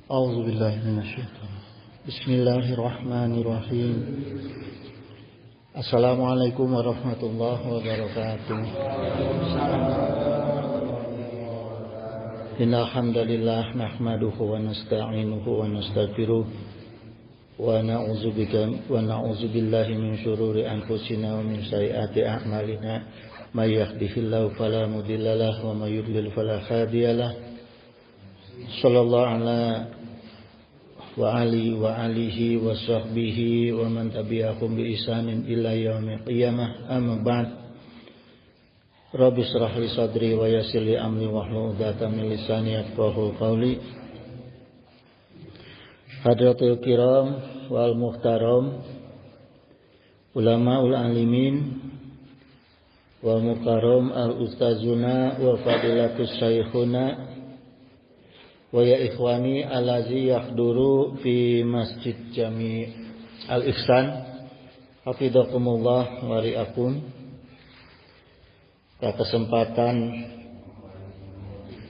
أعوذ بالله من الشيطان. بسم الله الرحمن الرحيم. السلام عليكم ورحمة الله وبركاته. إن الحمد لله نحمده ونستعينه ونستغفره ونعوذ بالله من شرور أنفسنا ومن سيئات أعمالنا من يهده الله فلا مضل له ومن يضلل فلا هادي له. صلى الله على وآله وصحبه ومن تبعهم بإحسان إلى يوم القيامة. أما بعد. Rabbi shrah li sadri wa yassir li amri wahlul 'uqdatam min lisani yafqahu qawli. Hadratul kiram wal muhtaram, ulamaul alimin wal mukarram al ustazuna wa fadilatus syekhuna wa ya ikhwani allazi yahduru fi Masjid Jami' Al-Ihsan hafizakumullah wa ri'akum. Pada kesempatan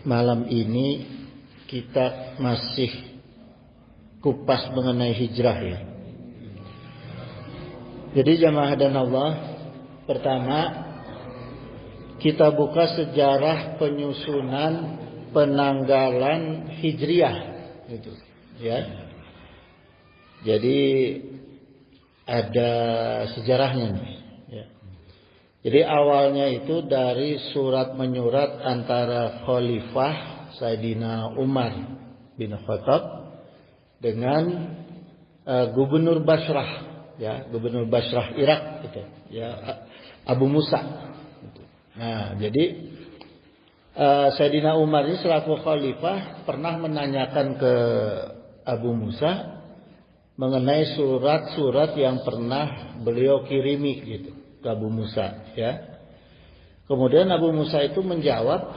malam ini kita masih kupas mengenai hijrah ya. Jadi jamaah dan Allah, pertama kita buka sejarah penyusunan penanggalan hijriah gitu ya. Jadi ada sejarahnya nih ya. Jadi awalnya itu dari surat menyurat antara Khalifah Sayyidina Umar bin Khattab dengan Gubernur Basrah ya, Gubernur Basrah Irak gitu ya, Abu Musa gitu. Nah, jadi Sayyidina Umar ini selaku khalifah pernah menanyakan ke Abu Musa mengenai surat-surat yang pernah beliau kirimi gitu ke Abu Musa ya. Kemudian Abu Musa itu menjawab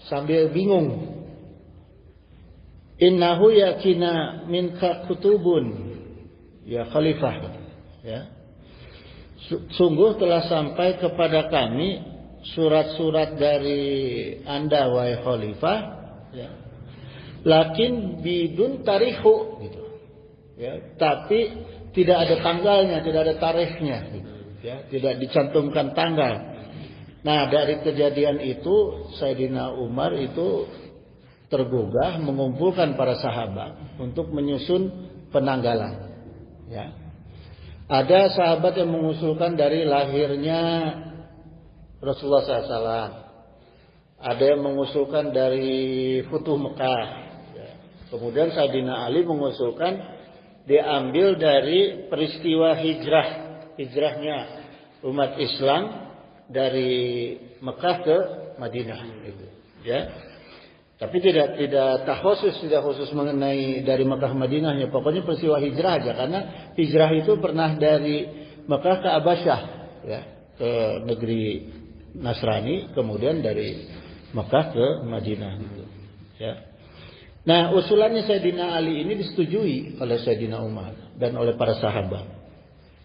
sambil bingung. Innahu yakina minka kutubun ya khalifah ya. Sungguh telah sampai kepada kami surat-surat dari Anda wahai khalifah ya. Lakin bidun tarihu gitu ya, tapi tidak ada tanggalnya, tidak ada tarikhnya gitu ya, tidak dicantumkan tanggal. Nah, dari kejadian itu Sayyidina Umar itu tergugah mengumpulkan para sahabat untuk menyusun penanggalan ya. Ada sahabat yang mengusulkan dari lahirnya Rasulullah SAW. Ada yang mengusulkan dari Futuh Mekah ya. Kemudian Sayyidina Ali mengusulkan diambil dari peristiwa hijrahnya umat Islam dari Mekah ke Madinah gitu ya. Tapi tidak khusus mengenai dari Mekah ke Madinahnya. Pokoknya peristiwa hijrah aja, karena hijrah itu pernah dari Mekah ke Abasyah ya, ke negeri Nasrani, kemudian dari Mekah ke Madinah gitu ya. Nah, usulannya Sayyidina Ali ini disetujui oleh Sayyidina Umar dan oleh para sahabat.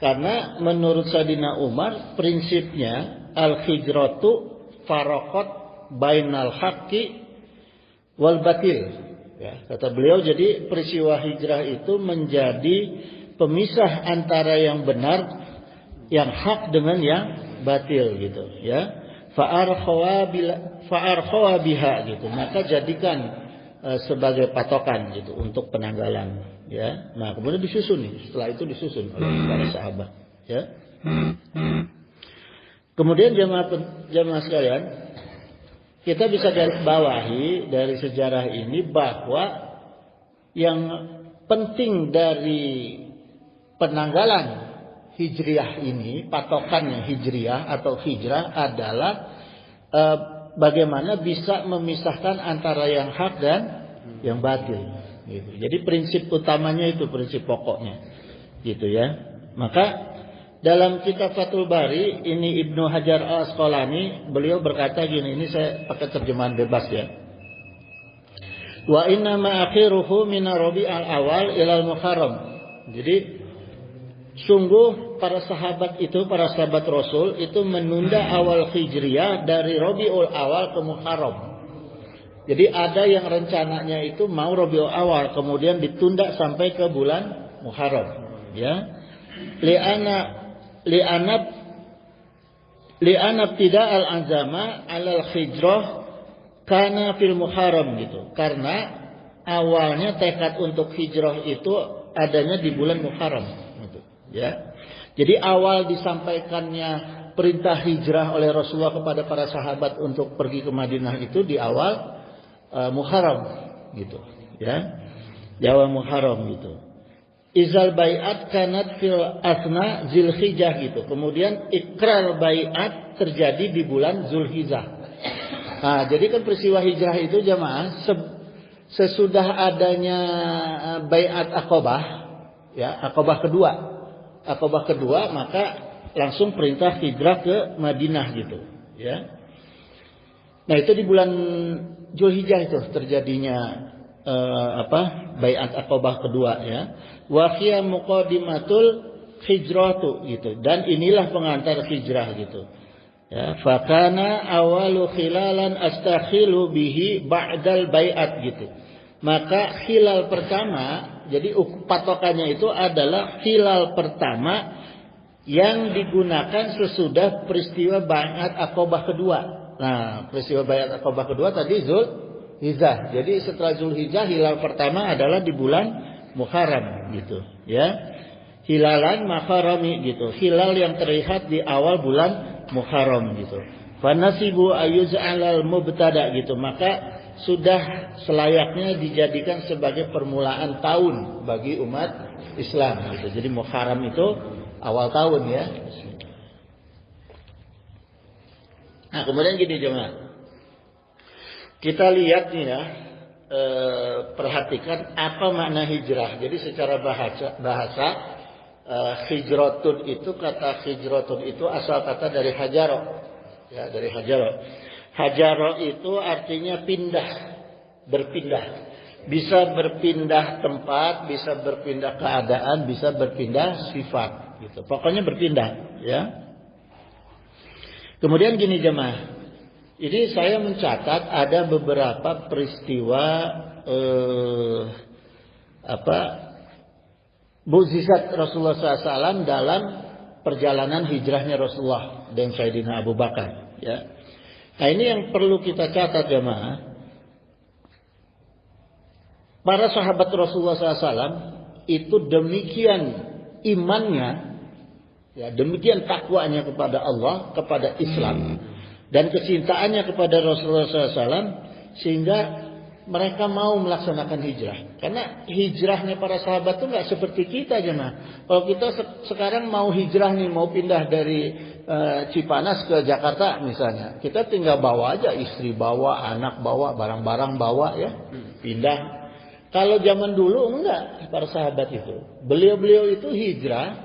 Karena menurut Sayyidina Umar prinsipnya al-hijratu faraqat bainal haqqi wal batil ya. Kata beliau, jadi peristiwa hijrah itu menjadi pemisah antara yang benar, yang hak dengan yang batil gitu ya. Fa'arkhawa biha gitu. Maka jadikan sebagai patokan gitu untuk penanggalan ya. Nah, kemudian disusun nih. Setelah itu disusun oleh para sahabat ya. Kemudian jemaah sekalian, kita bisa garis bawahi dari sejarah ini bahwa yang penting dari penanggalan hijriah ini, patokannya hijriah atau hijrah adalah bagaimana bisa memisahkan antara yang hak dan yang batil gitu. Jadi prinsip utamanya itu, prinsip pokoknya gitu ya. Maka dalam kitab Fathul Bari ini Ibnu Hajar Al-Asqalani beliau berkata gini, ini saya pakai terjemahan bebas ya. Wa inna ma akhiruhu min Rabi'al awal ilal Muharram. Jadi sungguh para sahabat Rasul itu menunda awal Hijriyah dari Rabiul Awal ke Muharram. Jadi ada yang rencananya itu mau Rabiul Awal, kemudian ditunda sampai ke bulan Muharram, ya. Li'anab tidak al-azama alal hijrah karena fil Muharram gitu. Karena awalnya tekad untuk hijrah itu adanya di bulan Muharram gitu, ya. Jadi awal disampaikannya perintah hijrah oleh Rasulullah kepada para sahabat untuk pergi ke Madinah itu di awal Muharram gitu, ya. Jawa Muharram gitu. Izal bai'at kanat fil asna Zulhijjah gitu. Kemudian ikrar bai'at terjadi di bulan Zulhijjah. Nah, jadi kan peristiwa hijrah itu jamaah sesudah adanya bai'at Aqabah, ya, Aqabah kedua maka langsung perintah hijrah ke Madinah gitu, ya. Nah, itu di bulan Zulhijjah itu terjadinya bai'at Aqabah kedua, ya. Wa hiya muqaddimatul hijratu gitu, dan inilah pengantar hijrah gitu, ya. Fakana awalu khilalan astakhilu bihi ba'dal bai'at gitu. Maka hilal pertama, jadi patokannya itu adalah hilal pertama yang digunakan sesudah peristiwa bai'at Aqabah kedua. Nah, peristiwa bai'at Aqabah kedua tadi Zulhijjah. Jadi setelah Zulhijjah hilal pertama adalah di bulan Muharram gitu, ya. Hilalan Muharrami gitu. Hilal yang terlihat di awal bulan Muharram gitu. Fanasibu ayuz'alal mubtada gitu. Maka sudah selayaknya dijadikan sebagai permulaan tahun bagi umat Islam gitu. Jadi Muharram itu awal tahun, ya. Nah, kemudian gini jemaah. Kita lihat nih ya, perhatikan apa makna hijrah. Jadi secara bahasa hijratun itu, kata hijratun itu asal kata dari hajaro, ya, dari hajaro. Hajaro itu artinya pindah, berpindah. Bisa berpindah tempat, bisa berpindah keadaan, bisa berpindah sifat gitu. Pokoknya berpindah, ya. Kemudian gini jemaah. Ini saya mencatat ada beberapa peristiwa mukjizat Rasulullah SAW dalam perjalanan hijrahnya Rasulullah dan Sayyidina Abu Bakar, ya. Nah, ini yang perlu kita catat jemaah. Para sahabat Rasulullah SAW itu demikian imannya, ya, demikian takwanya kepada Allah, kepada Islam, dan kecintaannya kepada Rasulullah SAW, sehingga mereka mau melaksanakan hijrah. Karena hijrahnya para sahabat itu nggak seperti kita jemaah. Kalau kita sekarang mau hijrah nih, mau pindah dari Cipanas ke Jakarta misalnya, kita tinggal bawa aja, istri bawa, anak bawa, barang-barang bawa, ya, pindah. Kalau zaman dulu enggak, para sahabat itu, beliau-beliau itu hijrah,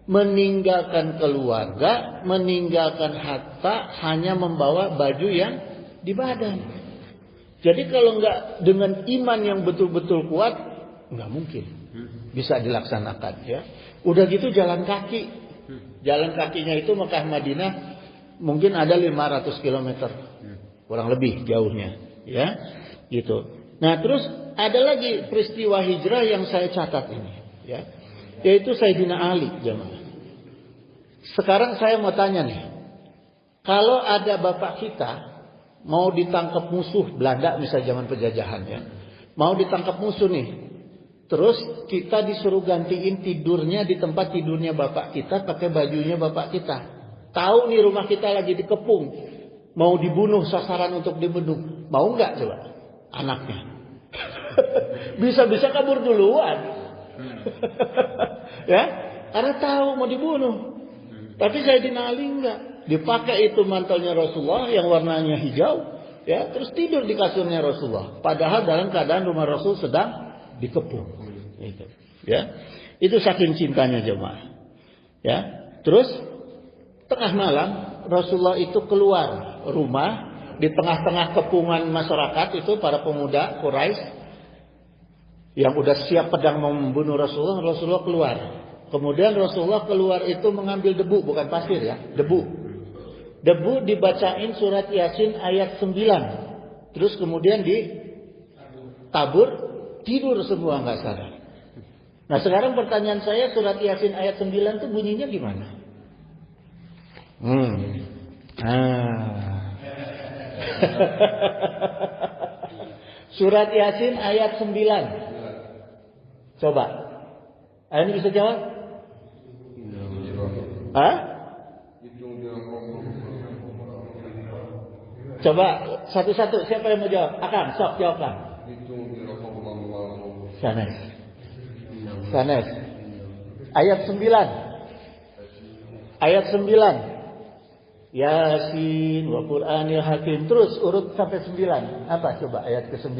meninggalkan keluarga, meninggalkan harta, hanya membawa baju yang di badan. Jadi kalau enggak dengan iman yang betul-betul kuat, enggak mungkin bisa dilaksanakan, ya. Udah gitu jalan kaki. Jalan kakinya itu Mekah Madinah mungkin ada 500 km. Kurang lebih jauhnya, ya. Gitu. Nah, terus ada lagi peristiwa hijrah yang saya catat ini, ya. Yaitu Sayyidina Ali, jemaah. Sekarang saya mau tanya nih. Kalau ada bapak kita mau ditangkap musuh Belanda, misalnya zaman penjajahan, ya. Mau ditangkap musuh nih. Terus kita disuruh gantiin tidurnya di tempat tidurnya bapak kita, pakai bajunya bapak kita. Tahu nih rumah kita lagi dikepung, mau dibunuh, sasaran untuk dibunuh. Mau nggak coba anaknya? Bisa-bisa kabur duluan. Ya, karena tahu mau dibunuh. Tapi Sayyidina Ali enggak. Dipakai itu mantelnya Rasulullah yang warnanya hijau, ya, terus tidur di kasurnya Rasulullah. Padahal dalam keadaan rumah Rasul sedang dikepung, itu, ya. Itu saking cintanya jemaah, ya. Terus tengah malam Rasulullah itu keluar rumah di tengah-tengah kepungan masyarakat itu, para pemuda Quraisy yang udah siap pedang mau membunuh Rasulullah. Rasulullah keluar. Kemudian Rasulullah keluar itu mengambil debu, bukan pasir, ya, debu. Debu dibacain surat Yasin ayat 9. terus kemudian ditabur, tidur semua nggak sadar. Nah sekarang pertanyaan saya, surat Yasin ayat 9 itu bunyinya gimana? Surat Yasin ayat 9. Coba. Ini bisa jawab? Coba satu-satu, siapa yang mau jawab? Akan, sok jawabkan. Sanes. Ayat 9. Ayat 9. Yasin wa Qur'anil Hakim. Terus urut sampai 9. Apa coba ayat ke-9?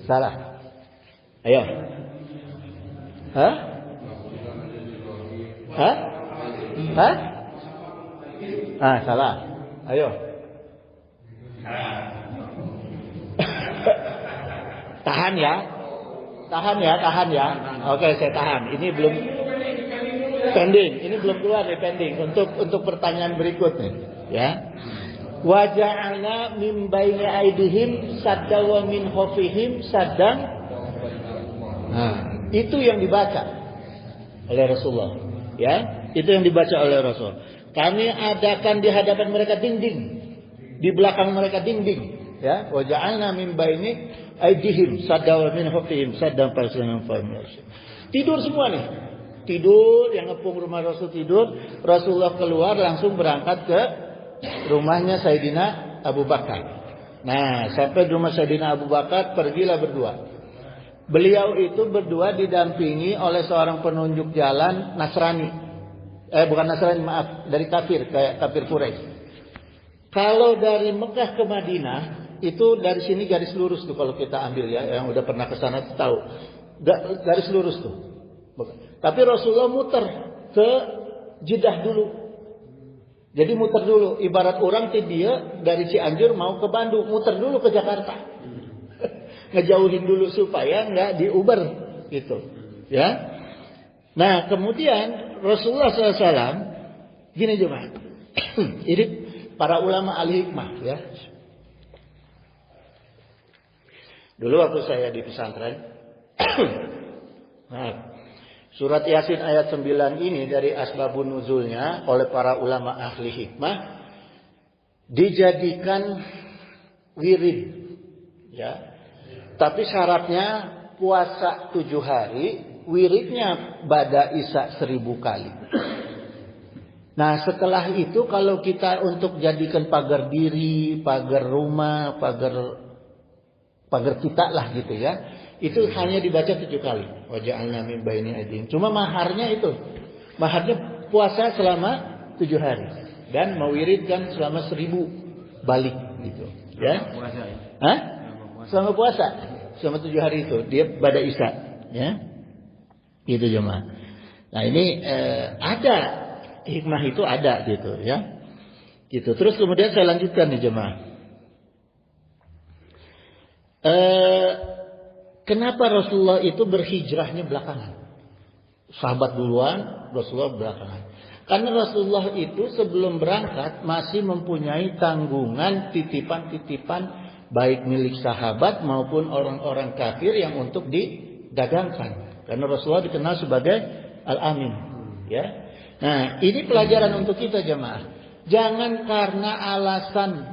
Salah. Ayo. Salah. Ayo. Tahan ya. Oke, saya tahan. Ini belum pending. Ini belum keluar nih, pending untuk pertanyaan berikutnya, ya. Wa ja'alna min baini aidihim sadda wa min khafihim saddan. Itu yang dibaca oleh Rasulullah, ya. Itu yang dibaca oleh Rasul. Kami adakan di hadapan mereka dinding, di belakang mereka dinding, ya. Wa ja'alna min baini aidihim sadda wa min khafihim saddan faslan famasi. Tidur semua nih. Tidur, yang ngepung rumah Rasul tidur. Rasulullah keluar langsung berangkat ke rumahnya Sayyidina Abu Bakar. Nah, sampai di rumah Sayyidina Abu Bakar, pergilah berdua. Beliau itu berdua didampingi oleh seorang penunjuk jalan Nasrani. Bukan Nasrani, maaf, dari kafir, kayak kafir Quraisy. Kalau dari Mekah ke Madinah, itu dari sini garis lurus tuh kalau kita ambil, ya, yang udah pernah ke sana tahu. Garis lurus tuh. Tapi Rasulullah muter ke Jeddah dulu. Jadi muter dulu. Ibarat orang dia dari Cianjur mau ke Bandung, muter dulu ke Jakarta. Ngejauhin dulu supaya nggak diuber gitu, ya. Nah kemudian Rasulullah SAW gini juga. Ini para ulama ahli hikmah, ya. Dulu waktu saya di pesantren, nah, surat Yasin ayat 9 ini dari asbabun nuzulnya oleh para ulama ahli hikmah dijadikan wirid, ya. Tapi syaratnya puasa 7 hari, wiridnya bada isya 1000 kali. Nah setelah itu kalau kita untuk jadikan pagar diri, pagar rumah, pagar kita lah gitu, ya. Itu hanya dibaca 7 kali. Wa ja'alna min baini aydihim. Cuma maharnya itu. Maharnya puasa selama 7 hari. Dan mewiridkan selama 1000 balik gitu. Ya. Puasa ya? Selama puasa. Selama 7 hari itu. Dia bada isya. Ya. Gitu jemaah. Nah ini ada. Hikmah itu ada gitu, ya. Gitu. Terus kemudian saya lanjutkan nih jemaah. Kenapa Rasulullah itu berhijrahnya belakangan? Sahabat duluan, Rasulullah belakangan. Karena Rasulullah itu sebelum berangkat masih mempunyai tanggungan titipan-titipan baik milik sahabat maupun orang-orang kafir yang untuk didagangkan. Karena Rasulullah dikenal sebagai Al-Amin, ya. Nah, ini pelajaran untuk kita jemaah. Jangan karena alasan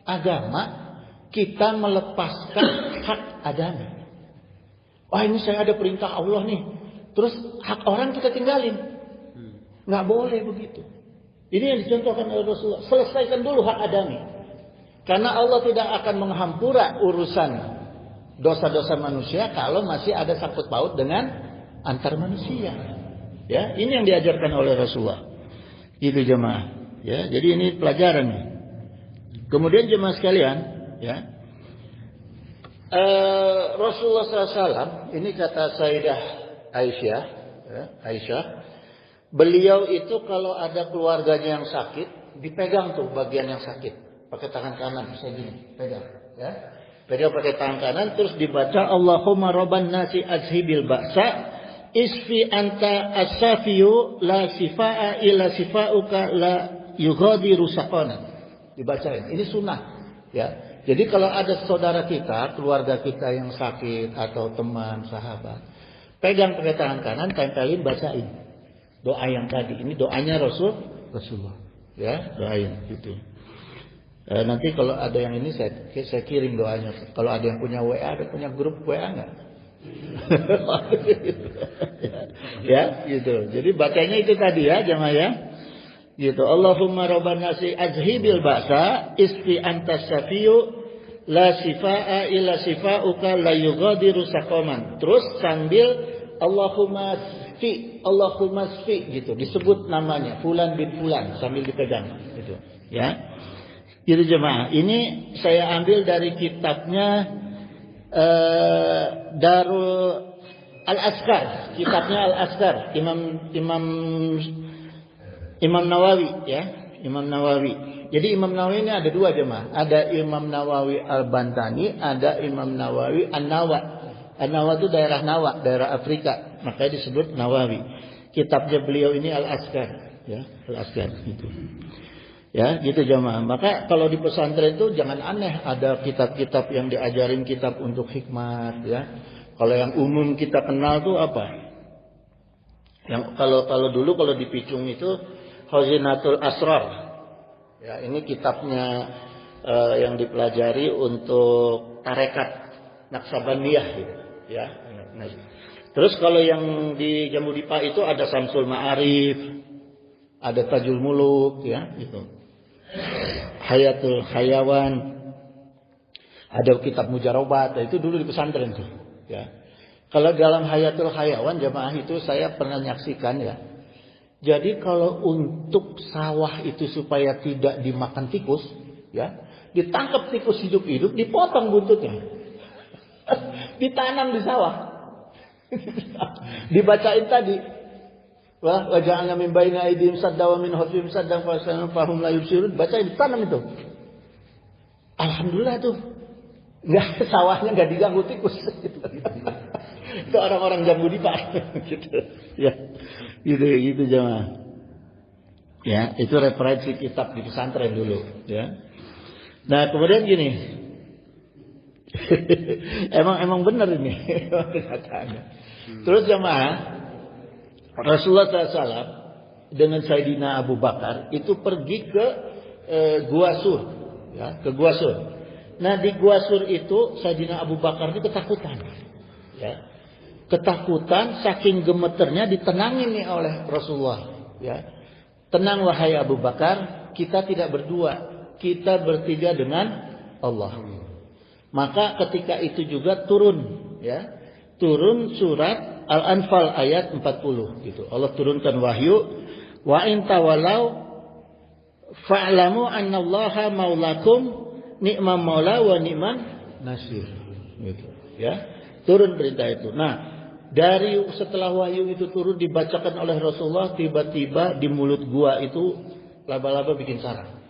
agama kita melepaskan hak adami. Wah ini saya ada perintah Allah nih. Terus hak orang kita tinggalin. Nggak boleh begitu. Ini yang dicontohkan oleh Rasulullah. Selesaikan dulu hak adami. Karena Allah tidak akan menghampura urusan dosa-dosa manusia kalau masih ada sangkut paut dengan antar manusia. Ya, ini yang diajarkan oleh Rasulullah. Itu jemaah. Ya, jadi ini pelajaran. Kemudian jemaah sekalian, ya. Rasulullah SAW ini kata Sayyidah Aisyah, ya, Aisyah, beliau itu kalau ada keluarganya yang sakit dipegang tuh bagian yang sakit pakai tangan kanan bisa gini pegang, ya, pegang pakai tangan kanan terus dibaca Allahumma robban nasi azhibil ba'sa isfi anta as-safiyu la sifaa illa sifauka la yughadiru saqana. dibacain. Ini sunnah, ya. Jadi kalau ada saudara kita, keluarga kita yang sakit atau teman, sahabat, pegang pakai tangan kanan, tempelin, bacain doa yang tadi. Ini doanya Rasulullah, ya, doain gitu. Nanti kalau ada yang ini saya kirim doanya. Kalau ada yang punya WA, ada punya grup WA nggak? Ya, gitu. Jadi bacanya itu tadi ya, jemaah ya. Gitu. Allahumma rabban nasi azhibil ba'sa isfi antas syafi'u la sifaa illa sifauka la yughadiru saqaman. Terus sambil Allahumma sfi gitu, disebut namanya fulan bin fulan sambil dipegang gitu. Ya. Gitu jemaah. Ini saya ambil dari kitabnya Darul Al-Askar, kitabnya Al-Askar, Imam Nawawi ya, Imam Nawawi. Jadi Imam Nawawi ini ada dua jemaah. Ada Imam Nawawi Al-Bantani, ada Imam Nawawi An-Nawa. An-Nawa itu daerah Nawa, daerah Afrika, makanya disebut Nawawi. Kitabnya beliau ini Al-Askar, ya, Al-Askar itu. Ya, gitu jemaah. Maka kalau di pesantren itu jangan aneh, ada kitab-kitab yang diajarin kitab untuk hikmat, ya. Kalau yang umum kita kenal tuh apa? Yang kalau dulu kalau di Picung itu Khazinatul Asrar. Ya, ini kitabnya yang dipelajari untuk tarekat Naqsabandiyah gitu, ya. Terus kalau yang di Jambu Dipa itu ada Samsul Ma'arif, ada Tajul Muluk, ya, gitu. Hayatul Hayawan, ada kitab Mujarobat, itu dulu di pesantren tuh, ya. Kalau dalam Hayatul Hayawan jemaah itu saya pernah nyaksikan ya. Jadi kalau untuk sawah itu supaya tidak dimakan tikus, ya, ditangkap tikus hidup-hidup, dipotong buntutnya, ditanam di sawah, dibacain tadi. Wa ja'alna min baini aydihim sadda wa min khalfihim saddan fahum la yubsirun. Bacain, ditanam itu. Alhamdulillah tuh. Enggak, sawahnya enggak diganggu tikus. Itu orang-orang Jambu Dipa gitu. Ya. Gitu jemaah. Ya, itu referensi kitab di pesantren dulu, ya. Nah, kemudian gini. emang benar ini kenyataannya. Terus jemaah, Rasulullah SAW dengan Sayyidina Abu Bakar itu pergi ke Gua Sur, ya, ke Gua Sur. Nah di Gua Sur itu Sayyidina Abu Bakar itu ketakutan, ya, ketakutan saking gemeternya ditenangin nih oleh Rasulullah, ya. Tenang wahai Abu Bakar, kita tidak berdua, kita bertiga dengan Allah. Maka ketika itu juga turun, ya, turun surat Al-Anfal ayat 40 gitu. Allah turunkan wahyu, wa in tawalau fa'lamu annallaha maulakum ni'mal maula wa ni'man nasir. Gitu, ya. Turun perintah itu. Nah, dari setelah wahyu itu turun dibacakan oleh Rasulullah, tiba-tiba di mulut gua itu laba-laba bikin sarang.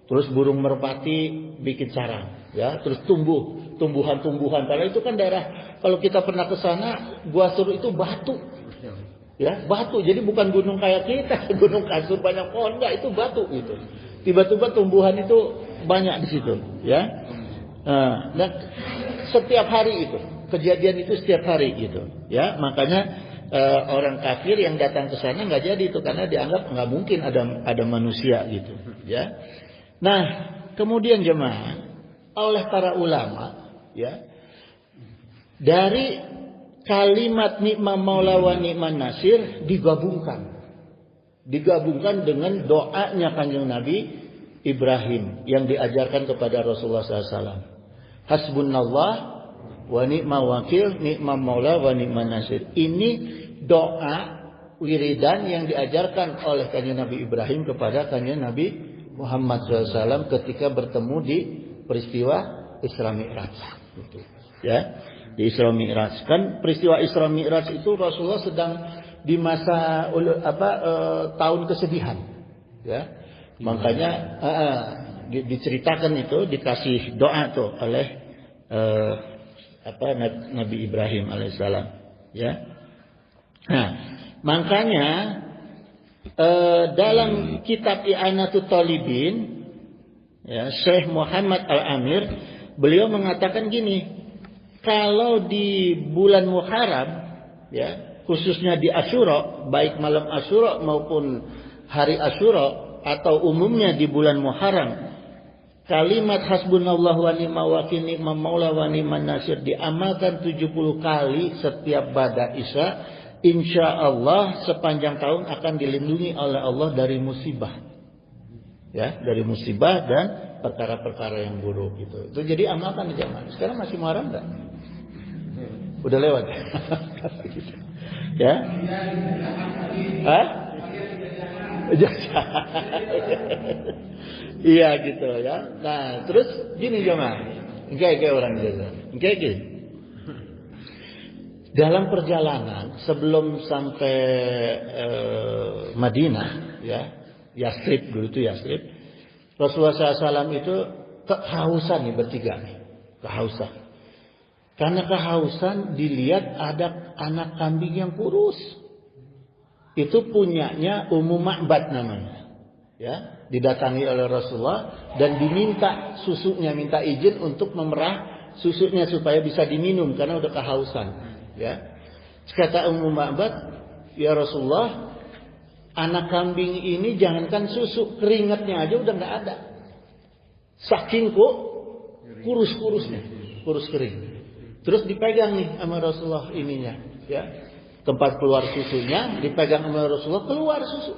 Terus burung merpati bikin sarang, ya. Terus tumbuhan-tumbuhan. Padahal itu kan daerah, kalau kita pernah ke sana, Gua Sur itu batu, ya, batu. Jadi bukan gunung kayak kita, gunung kasur banyak pohon, enggak, itu batu gitu. Tiba-tiba tumbuhan itu banyak di situ, ya. Dan setiap hari itu, kejadian itu setiap hari gitu, ya. Makanya orang kafir yang datang ke sana nggak jadi itu karena dianggap nggak mungkin ada manusia gitu, ya. Nah, kemudian jemaah, oleh para ulama, ya, dari kalimat nikmat maula wa ni'man nasir digabungkan dengan doanya Kanjeng Nabi Ibrahim yang diajarkan kepada Rasulullah SAW. Hasbunallah wa ni'mal wakil, ni'mal maula wa ni'man nasir. Ini doa wiridan yang diajarkan oleh Kanjeng Nabi Ibrahim kepada Kanjeng Nabi Muhammad SAW ketika bertemu di peristiwa Isra Mi'raj, gitu, ya, di Isra Mi'raj. Kan peristiwa Isra Mi'raj itu Rasulullah sedang di masa tahun kesedihan, ya. Makanya diceritakan itu, dikasih doa tuh oleh Nabi Ibrahim alaihissalam, ya. Nah, makanya dalam kitab I'anatul Talibin ya, Syekh Muhammad Al-Amir, beliau mengatakan gini, kalau di bulan Muharram, ya, khususnya di Asyura, baik malam Asyura maupun hari Asyura atau umumnya di bulan Muharram, kalimat hasbunallahu wa ni'mal wakil ni'mal maula wa ni'man nasir diamalkan 70 kali setiap ba'da Isya, insya Allah sepanjang tahun akan dilindungi oleh Allah dari musibah. Ya, dari musibah dan perkara-perkara yang buruk itu. Itu jadi amalkan di zaman. Sekarang masih Muharram enggak? Udah lewat. Ya? Hah? Iya gitu ya. Nah, terus gini jemaah. Engke orang jaza. Engke. Dalam perjalanan sebelum sampai Madinah, ya, Yastrib dulu itu Yastrib, Rasulullah SAW itu kehausan nih bertiga nih, kehausan. Karena kehausan dilihat ada anak kambing yang kurus. Itu punyanya Ummu Ma'bad namanya. Ya, didatangi oleh Rasulullah dan diminta susunya, minta izin untuk memerah susunya supaya bisa diminum karena udah kehausan. Ya. Kata Ummu Ma'bad, "Ya Rasulullah, anak kambing ini jangankan susu, keringatnya aja udah nggak ada. Saking kok kurus-kurusnya, kurus kering." Terus dipegang nih sama Rasulullah ininya, ya. Tempat keluar susunya dipegang sama Rasulullah, keluar susu.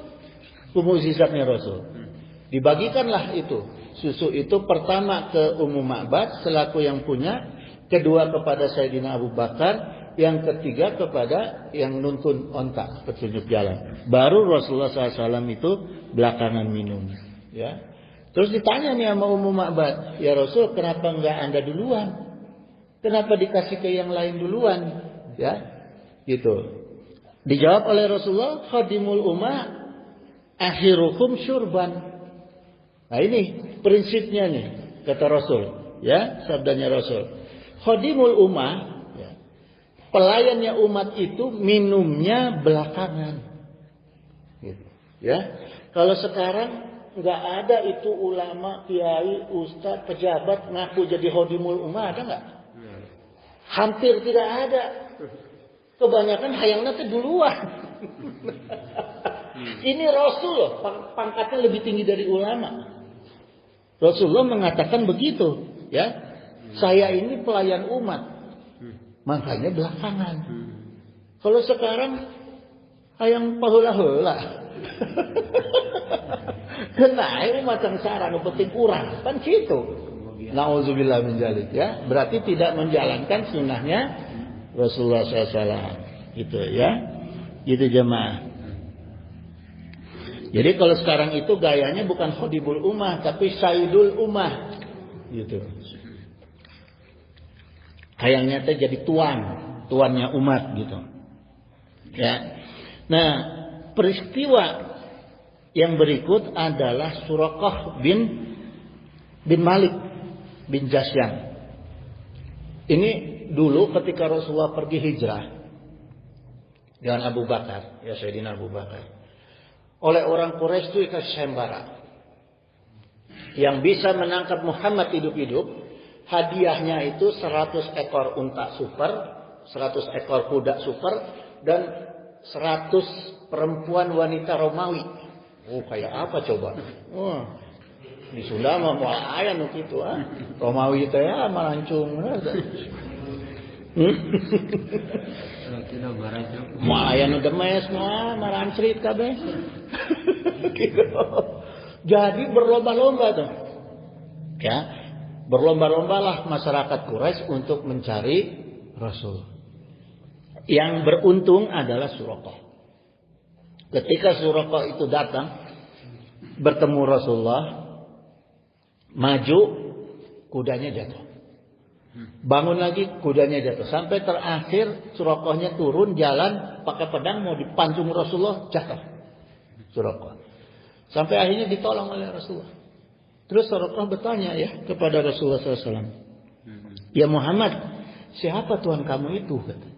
Mukjizatnya Rasul. Dibagikanlah itu. Susu itu pertama ke Ummu Ma'bad selaku yang punya, kedua kepada Sayyidina Abu Bakar, yang ketiga kepada yang nuntun onta petunjuk jalan. Baru Rasulullah SAW itu belakangan minum. Ya. Terus ditanya nih sama Ummu Ma'bad, "Ya Rasul, kenapa enggak Anda duluan? Kenapa dikasih ke yang lain duluan?" Ya, gitu. Dijawab oleh Rasulullah, "Khadimul ummah akhiruhum syurban." Nah ini prinsipnya nih, kata Rasul. Ya, sabdanya Rasul. Khadimul ummah, ya, pelayannya umat itu minumnya belakangan. Gitu. Ya, kalau sekarang nggak ada itu ulama, kiai, ustaz, pejabat ngaku jadi khadimul ummah, ada nggak? Hampir tidak ada. Kebanyakan hayangnya itu duluan. Ini Rasul loh, pangkatnya lebih tinggi dari ulama. Rasulullah mengatakan begitu, ya. Saya ini pelayan umat. Makanya belakangan. Kalau sekarang hayang paheula-heula. Kenai umat sengsara nu penting kurang, kan gitu. Nauzubillah min dzalik, ya. Berarti tidak menjalankan sunnahnya Rasulullah SAW, gitu ya, gitu jemaah. Jadi kalau sekarang itu gayanya bukan khadibul ummah, tapi sayyidul ummah, gitu. Kayaknya teh jadi tuannya umat, gitu. Ya. Nah, peristiwa yang berikut adalah Suraqah bin Malik bin Jasyan. Ini dulu ketika Rasulullah pergi hijrah dengan Abu Bakar, ya Sayyidina Abu Bakar, oleh orang Quraisy itu dikasih sayembara. Yang bisa menangkap Muhammad hidup-hidup, hadiahnya itu 100 ekor unta super, 100 ekor kuda super, dan 100 perempuan wanita Romawi. Oh, kayak apa coba? Oh, di Sunda mah mau aya nu kitu ah. Romawi teh ya marancung. Mau aya nu demes mah marancrit kabeh. Gitu. Jadi berlomba-lomba tuh. Ya, berlomba-lombalah masyarakat Quraisy untuk mencari Rasul. Yang beruntung adalah Suraqah. Ketika Suraqah itu datang bertemu Rasulullah, maju, kudanya jatuh. Bangun lagi, kudanya jatuh. Sampai terakhir Suraqahnya turun jalan pakai pedang mau dipancung Rasulullah, jatuh Suraqah. Sampai akhirnya ditolong oleh Rasulullah. Terus Suraqah bertanya ya kepada Rasulullah SAW, "Ya Muhammad, siapa Tuhan kamu itu?" Kata.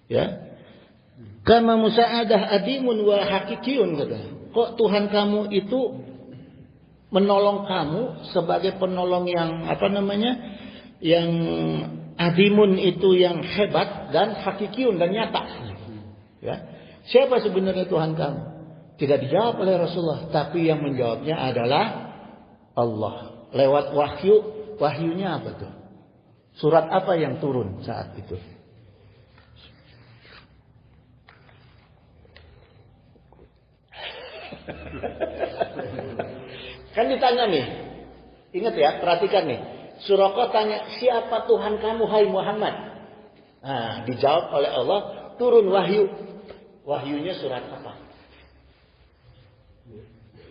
Ya, kama musa'adah adimun wa hakikiyun, kata. Kok Tuhan kamu itu menolong kamu sebagai penolong yang yang adimun itu yang hebat dan hakikiun dan nyata. Ya. Siapa sebenarnya Tuhan kamu? Tidak dijawab oleh Rasulullah, tapi yang menjawabnya adalah Allah. Lewat wahyu, wahyunya apa tuh? Surat apa yang turun saat itu? Kan ditanya nih. Ingat ya, perhatikan nih. Suraqah tanya, siapa Tuhan kamu hai Muhammad? Nah, dijawab oleh Allah, turun wahyu. Wahyunya surat apa?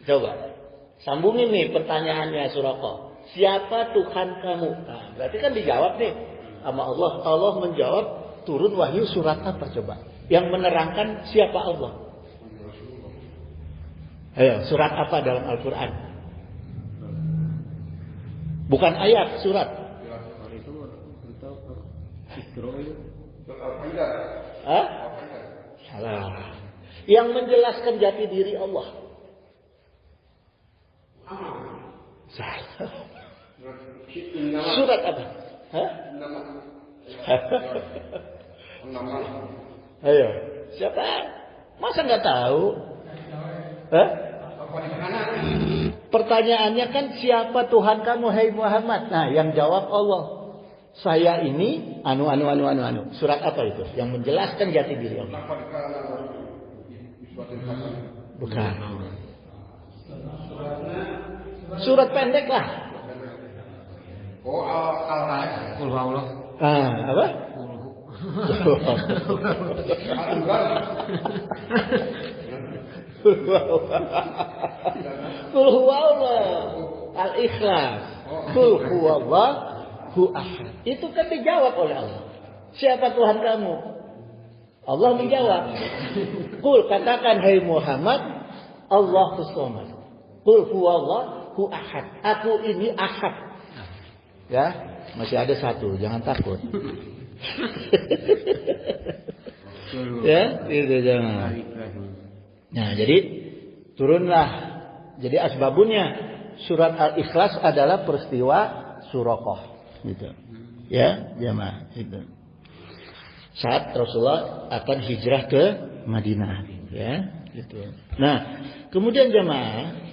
Coba. Sambungin nih pertanyaannya Suraqah. Siapa Tuhan kamu? Nah, berarti kan dijawab nih sama Allah. Allah menjawab, turun wahyu surat apa coba? Yang menerangkan siapa Allah. Ayo, surat apa dalam Al-Quran? Bukan ayat, surat. Hah? Salah. Yang menjelaskan jati diri Allah. Salah. Surat apa? Hah? Ayo, siapa? Masa nggak tahu? Hah? Pertanyaannya kan siapa Tuhan kamu hai Muhammad? Nah, yang jawab Allah. Saya ini anu. Surat apa itu? Yang menjelaskan jati diri Allah. Bukan. Surat pendek lah. Oh, Al-Allah. Apa? Qul huwallah. Al-Ikhlas. Qul huwallahu ahad. Itu kan dijawab oleh Allah. Siapa Tuhan kamu? Allah menjawab. Qul, katakan hai Muhammad, Allahus Samad. Qul huwallahu ahad. Aku ini ahad. Ya, masih ada satu, jangan takut. Ya, itu jangan. Nah, jadi turunlah. Jadi asbabunnya surat Al-Ikhlas adalah peristiwa Suraqah, gitu. Ya, jamaah itu. Saat Rasulullah akan hijrah ke Madinah, ya, gitu. Nah, kemudian jamaah,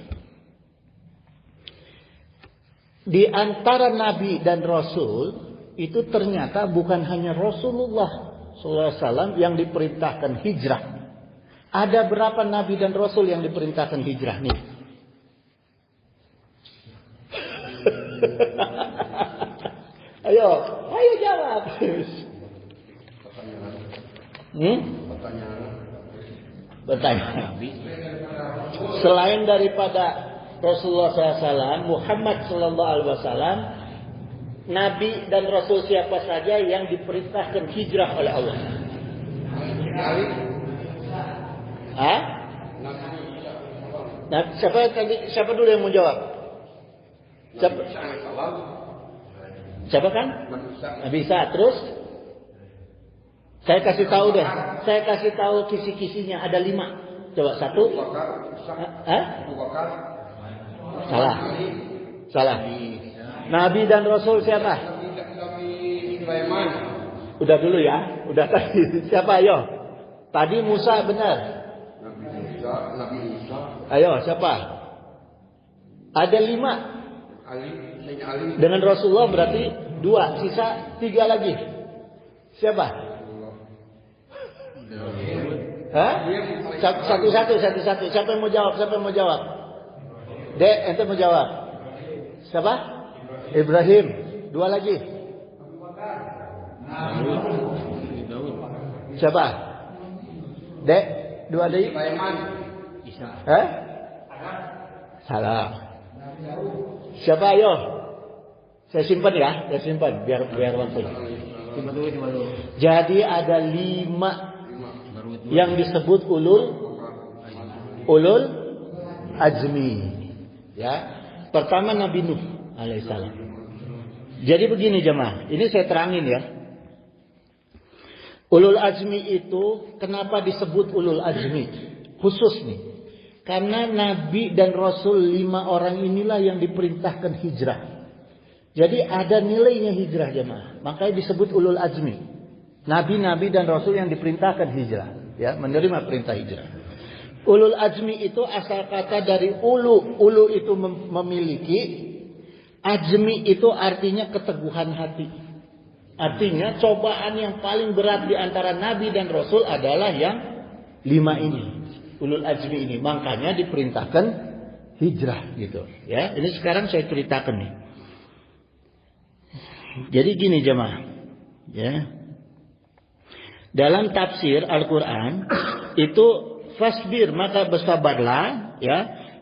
di antara Nabi dan Rasul itu ternyata bukan hanya Rasulullah SAW yang diperintahkan hijrah. Ada berapa Nabi dan Rasul yang diperintahkan hijrah nih? Ayo jawab. Pertanyaan. Selain daripada Rasulullah SAW, Muhammad SAW, Nabi dan Rasul siapa saja yang diperintahkan hijrah oleh Allah? Hah? Nah, siapa dulu yang mau jawab? Siapa kan? Nabi Isa. Terus? Saya kasih tahu deh. Saya kasih tahu kisi-kisinya ada 5. Coba 1. Hah? Salah. Nabi dan Rasul siapa? Udah dulu ya. Udah tadi. Siapa ayo? Tadi Musa benar. Nabi Musa. Ayo siapa? Ada 5. Dengan Rasulullah berarti 2. Sisa 3 lagi. Siapa? Hah? Satu. Siapa yang mau jawab? Dek, ente mau jawab? Siapa? Ibrahim. 2 lagi. Siapa? Dek, 2 lagi. Hah? Salah. Siapa ayo? Saya simpan ya, biar waktu. Jadi ada 5 yang disebut ulul azmi. Ya, pertama Nabi Nuh alaihissalam. Jadi begini jemaah, ini saya terangin ya. Ulul azmi itu kenapa disebut ulul azmi? Khusus nih. Karena Nabi dan Rasul 5 orang inilah yang diperintahkan hijrah. Jadi ada nilainya hijrah jemaah. Makanya disebut ulul azmi. Nabi-nabi dan Rasul yang diperintahkan hijrah. Ya, menerima perintah hijrah. Ulul azmi itu asal kata dari ulu. Ulu itu memiliki. Azmi itu artinya keteguhan hati. Artinya cobaan yang paling berat di antara Nabi dan Rasul adalah yang 5 ini. Ulul azmi ini. Makanya diperintahkan hijrah gitu. Ya, ini sekarang saya ceritakan nih. Jadi gini jemaah. Ya. Dalam tafsir Al-Quran itu fasbir maka bersabarlah ya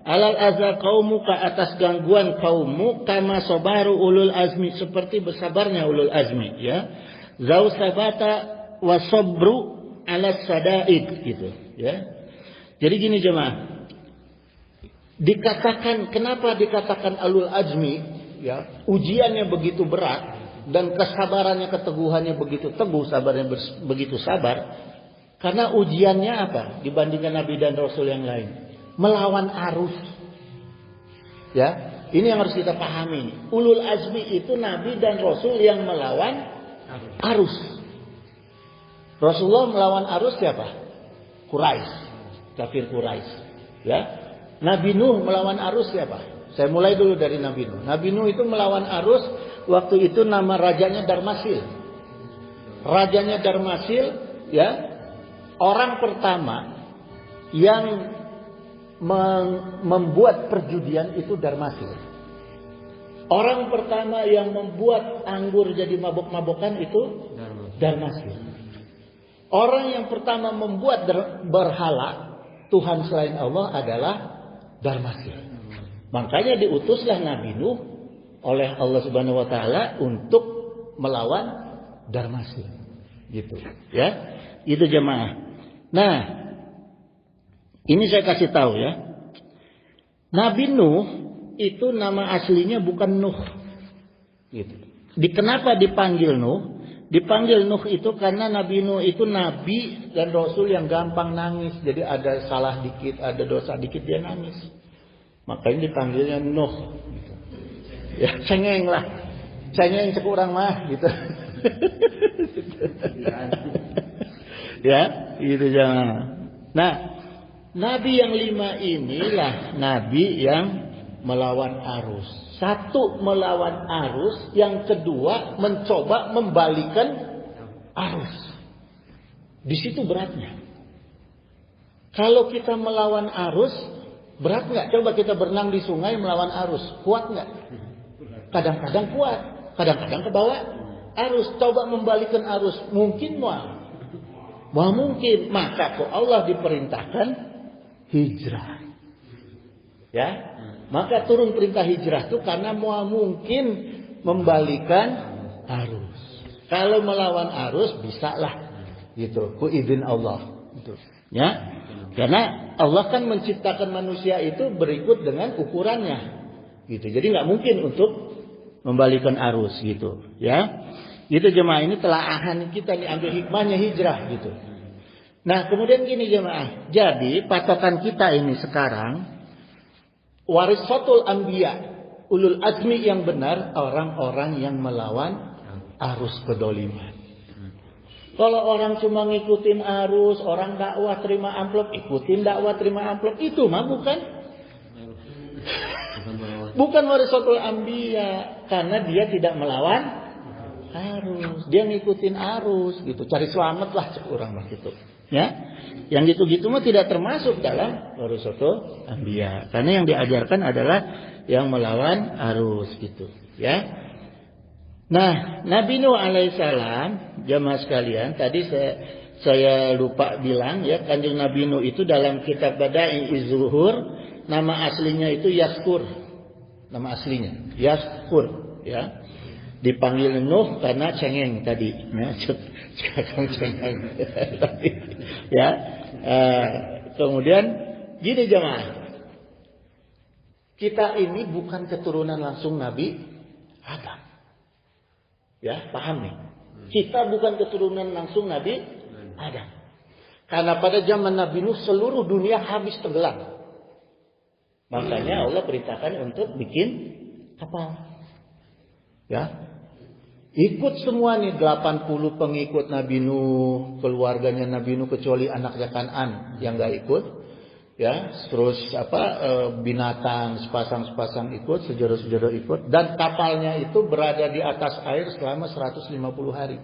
alal azza qaumuka atas gangguan kaummu kama sabaru ulul azmi seperti bersabarnya ulul azmi ya zau sabata wasabru ala sadaid gitu ya. Jadi gini jemaah, dikatakan kenapa dikatakan ulul azmi ya ujiannya begitu berat dan kesabarannya, keteguhannya begitu teguh, sabarnya begitu sabar. Karena ujiannya apa? Dibandingkan Nabi dan Rasul yang lain. Melawan arus. Ya, ini yang harus kita pahami. Ulul azmi itu Nabi dan Rasul yang melawan arus. Rasulullah melawan arus siapa? Quraisy. Kafir Quraisy. Ya. Nabi Nuh melawan arus siapa? Saya mulai dulu dari Nabi Nuh. Nabi Nuh itu melawan arus. Waktu itu nama rajanya Darmasil. Rajanya Darmasil, ya, orang pertama yang membuat perjudian itu Darmasil. Orang pertama yang membuat anggur jadi mabok-mabokan itu Darmasil. Orang yang pertama membuat berhala Tuhan selain Allah adalah Darmasil. Makanya diutuslah Nabi Nuh oleh Allah Subhanahu wa taala untuk melawan Darmasil. Gitu, ya. Itu jemaah. Nah, ini saya kasih tahu ya. Nabi Nuh itu nama aslinya bukan Nuh. Gitu. Kenapa dipanggil Nuh? Dipanggil Nuh itu karena Nabi Nuh itu nabi dan rasul yang gampang nangis. Jadi ada salah dikit, ada dosa dikit dia nangis. Makanya dipanggilnya Nuh. Gitu. Ya cengeng lah, cengeng sekurang mah gitu. Ya, gitu jangan. Nah, Nabi yang 5 inilah Nabi yang melawan arus. Satu melawan arus, yang kedua mencoba membalikan arus. Di situ beratnya. Kalau kita melawan arus, berat nggak? Coba kita berenang di sungai melawan arus, kuat nggak? Kadang-kadang kuat, kadang-kadang ke bawah arus. Coba membalikan arus, mungkin mau mungkin. Maka kok Allah diperintahkan hijrah. Ya, maka turun perintah hijrah itu karena mau mungkin membalikan arus. Kalau melawan arus bisalah, gitu. Ku izin Allah, gitu. Ya, karena Allah kan menciptakan manusia itu berikut dengan ukurannya, gitu. Jadi nggak mungkin untuk membalikan arus gitu ya. Itu jemaah, ini telaahan kita nih, ambil hikmahnya hijrah gitu. Nah kemudian gini jemaah, jadi patokan kita ini sekarang warisatul anbiya, ulul azmi yang benar orang-orang yang melawan arus kedoliman. Kalau orang cuma ngikutin arus, orang dakwah terima amplop, ikutin dakwah terima amplop, itu mah bukan warisatul anbiya, karena dia tidak melawan arus, dia ngikutin arus gitu, cari selamat lah orang mah gitu. Ya, yang gitu-gitu mah tidak termasuk dalam warisatul anbiya, karena yang diajarkan adalah yang melawan arus gitu. Ya. Nah, Nabi Nuh alaihissalam, jamaah sekalian, tadi saya lupa bilang ya, Kanjeng Nabi Nuh itu dalam kitab Bada'i Zuhur nama aslinya itu Yaskur. Nama aslinya Yaskur ya. Dipanggil Nuh karena cengeng tadi ya, cengeng. Ya. Kemudian gini jemaah. Kita ini bukan keturunan langsung Nabi Adam. Ya, paham nih? Kita bukan keturunan langsung Nabi Adam. Karena pada zaman Nabi Nuh seluruh dunia habis tenggelam. Makanya Allah perintahkan untuk bikin kapal. Ya. Ikut semua nih 80 pengikut Nabi Nuh, keluarganya Nabi Nuh kecuali anaknya Kan'an yang enggak ikut. Ya, terus binatang sepasang ikut, sejero-sejero ikut, dan kapalnya itu berada di atas air selama 150 hari.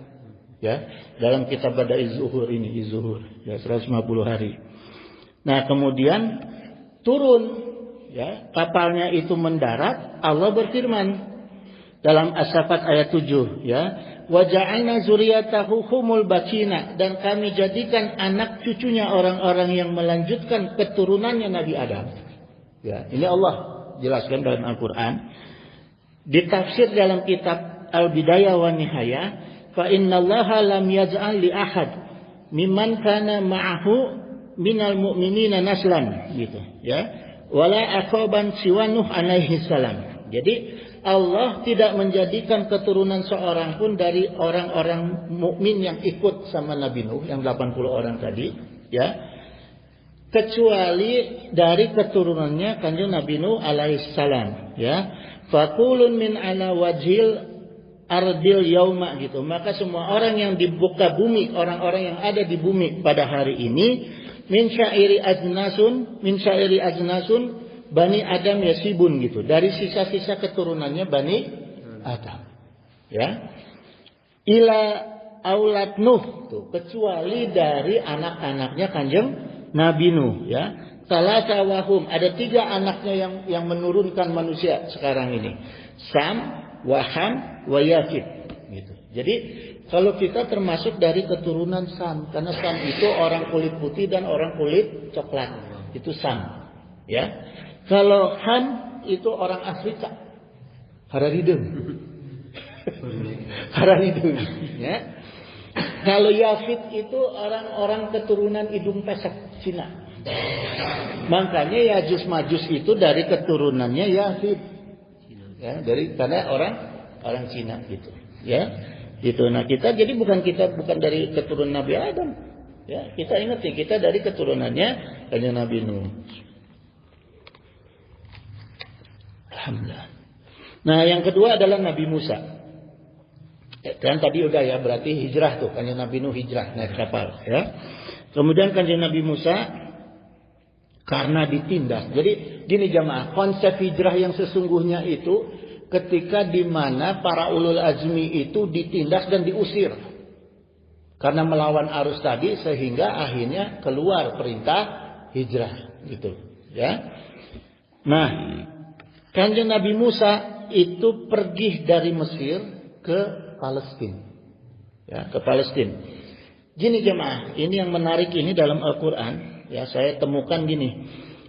Ya, dalam kitab Badai Zuhur ini, Zuhur, ya 150 hari. Nah, kemudian turun, ya, kapalnya itu mendarat, Allah berfirman dalam As-Saffat ayat 7, ya, wa ja'alna zuriyatahu humul baqina, dan kami jadikan anak cucunya orang-orang yang melanjutkan keturunannya Nabi Adam. Ya, ini Allah jelaskan dalam Al-Qur'an. Ditafsir dalam kitab Al-Bidayah wa Nihayah, fa innallaha lam yaj'al li ahad mimman kana ma'ahu minal mu'minina naslan, gitu, ya. Wala aqaban siwa Nuh alaihi salam. Jadi Allah tidak menjadikan keturunan seorang pun dari orang-orang mukmin yang ikut sama Nabi Nuh yang 80 orang tadi, ya, kecuali dari keturunannya Kanjeng Nabi Nuh alaihissalam, ya. Faqulun min ala wajhil ardil yauma, gitu. Maka semua orang yang di muka bumi, orang-orang yang ada di bumi pada hari ini, min syairi ajnasun Bani Adam yasibun, gitu, dari sisa-sisa keturunannya Bani Adam, ya, ila aulad Nuh, tuh, kecuali dari anak-anaknya Kanjeng Nabi Nuh, ya. Salasa wahum, ada 3 anaknya yang menurunkan manusia sekarang ini, Sam, Waham, Wayafid, gitu. Jadi kalau kita termasuk dari keturunan Sam, karena Sam itu orang kulit putih dan orang kulit coklat, itu Sam, ya. Kalau Ham itu orang Afrika, Hararidung, ya. Kalau Yafid itu orang-orang keturunan hidung pesek Cina. Makanya Yajus Majus itu dari keturunannya Yafid, ya, karena orang Cina, gitu, ya. Gitu. Nah, kita bukan dari keturunan Nabi Adam, ya. Kita ingat nih, kita dari keturunannya Kanjeng Nabi Nuh. Alhamdulillah. Nah, yang kedua adalah Nabi Musa. Dan tadi udah, ya, berarti hijrah tuh, Kanjeng Nabi Nuh hijrah naik kapal, ya. Kemudian Kanjeng Nabi Musa karena ditindas. Jadi gini jamaah, konsep hijrah yang sesungguhnya itu ketika di mana para ulul azmi itu ditindas dan diusir karena melawan arus tadi, sehingga akhirnya keluar perintah hijrah, gitu, ya. Nah, Kanjeng Nabi Musa itu pergi dari Mesir ke Palestina, ya, ke Palestina. Gini jemaah, ini yang menarik ini dalam Al-Quran, ya, saya temukan gini.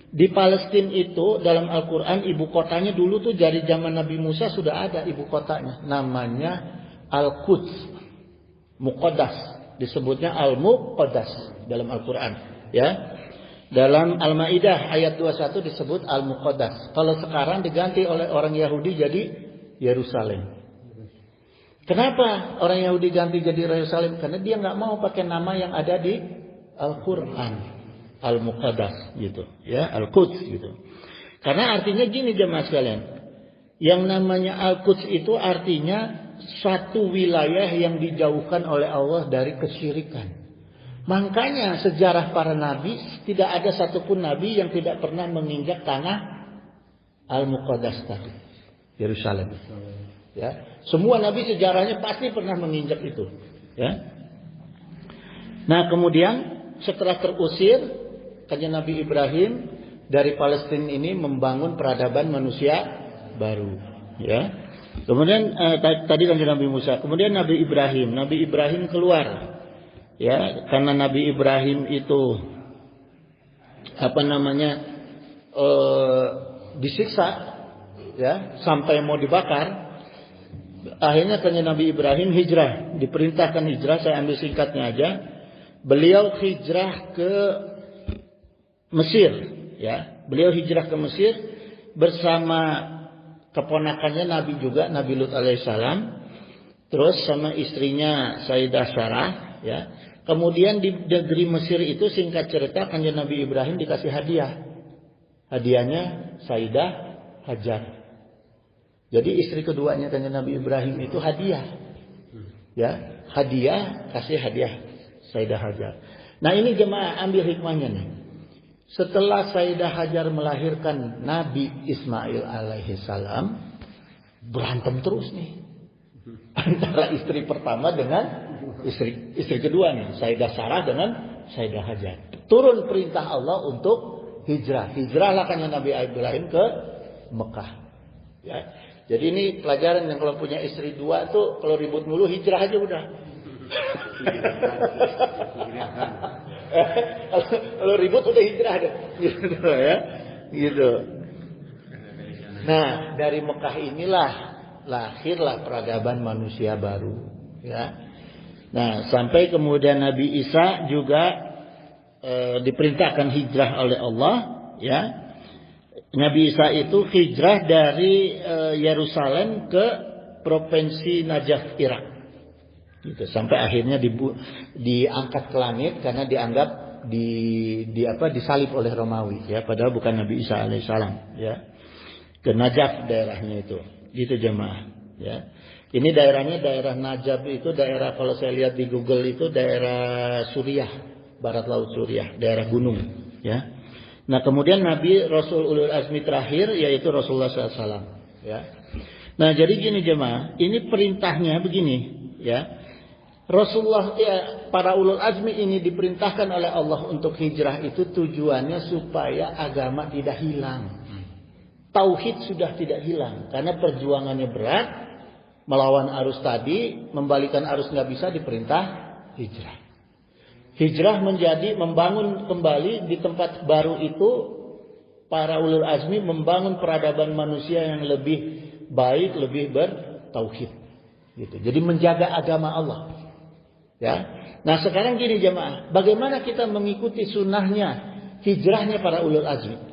Di Palestina itu dalam Al-Quran ibu kotanya dulu tuh dari zaman Nabi Musa sudah ada ibu kotanya, namanya Al-Quds, Muqaddas, disebutnya Al-Muqaddas dalam Al-Quran, ya. Dalam Al-Maidah ayat 21 disebut Al-Muqaddas. Kalau sekarang diganti oleh orang Yahudi jadi Yerusalem. Kenapa orang Yahudi ganti jadi Yerusalem? Karena dia nggak mau pakai nama yang ada di Al-Quran, Al-Muqaddas, gitu, ya, Al-Quds, gitu. Karena artinya gini jemaah sekalian, yang namanya Al-Quds itu artinya satu wilayah yang dijauhkan oleh Allah dari kesyirikan. Makanya sejarah para nabi, tidak ada satupun nabi yang tidak pernah menginjak tanah Al-Muqaddas tadi, Yerusalem. Ya, semua nabi sejarahnya pasti pernah menginjak itu, ya. Nah, kemudian setelah terusir, Kanjeng Nabi Ibrahim dari Palestina ini membangun peradaban manusia baru, ya. Kemudian tadi Kanjeng Nabi Musa, kemudian Nabi Ibrahim keluar. Ya, karena Nabi Ibrahim itu disiksa, ya, sampai mau dibakar. Akhirnya Kanjeng Nabi Ibrahim hijrah, diperintahkan hijrah. Saya ambil singkatnya aja. Beliau hijrah ke Mesir, ya. Beliau hijrah ke Mesir bersama keponakannya Nabi juga, Nabi Lut alaihissalam. Terus sama istrinya Sayyidah Sarah, ya. Kemudian di negeri Mesir itu, singkat cerita, Kanjeng Nabi Ibrahim dikasih hadiah. Hadiahnya Sayyidah Hajar. Jadi istri keduanya Kanjeng Nabi Ibrahim itu hadiah. Ya, hadiah, kasih hadiah Sayyidah Hajar. Nah, ini jemaah ambil hikmahnya nih. Setelah Sayyidah Hajar melahirkan Nabi Ismail alaihi salam, berantem terus nih antara istri pertama dengan istri kedua nih, Sayyidah Sarah dengan Sayyidah Hajar. Turun perintah Allah untuk hijrah. Hijrahlah Kanjeng Nabi Ibrahim ke Mekah. Ya. Jadi ini pelajaran yang kalau punya istri dua tuh kalau ribut mulu hijrah aja udah. Kalau ribut udah hijrah deh. Gitu ya. Gitu. Nah, dari Mekah inilah lahirlah peradaban manusia baru, ya. Nah, sampai kemudian Nabi Isa juga diperintahkan hijrah oleh Allah, ya. Nabi Isa itu hijrah dari Yerusalem ke provinsi Najaf, Irak. Gitu. Sampai akhirnya diangkat ke langit karena dianggap disalib oleh Romawi, ya. Padahal bukan Nabi Isa alaihissalam, ya. Ke Najaf daerahnya itu. Gitu jemaah, ya. Ini daerahnya daerah Najaf itu daerah, kalau saya lihat di Google itu daerah Suriah, barat laut Suriah, daerah gunung, ya. Nah, kemudian Nabi Rasul Ulul Azmi terakhir yaitu Rasulullah SAW, ya. Nah, jadi gini jemaah, ini perintahnya begini, ya. Rasulullah, ya, para Ulul Azmi ini diperintahkan oleh Allah untuk hijrah itu tujuannya supaya agama tidak hilang. Tauhid sudah tidak hilang karena perjuangannya berat, melawan arus tadi, membalikan arus nggak bisa, diperintah hijrah. Hijrah menjadi membangun kembali di tempat baru itu. Para ulul azmi membangun peradaban manusia yang lebih baik, lebih bertauhid. Gitu. Jadi menjaga agama Allah. Ya. Nah sekarang gini jemaah, bagaimana kita mengikuti sunnahnya hijrahnya para ulul azmi?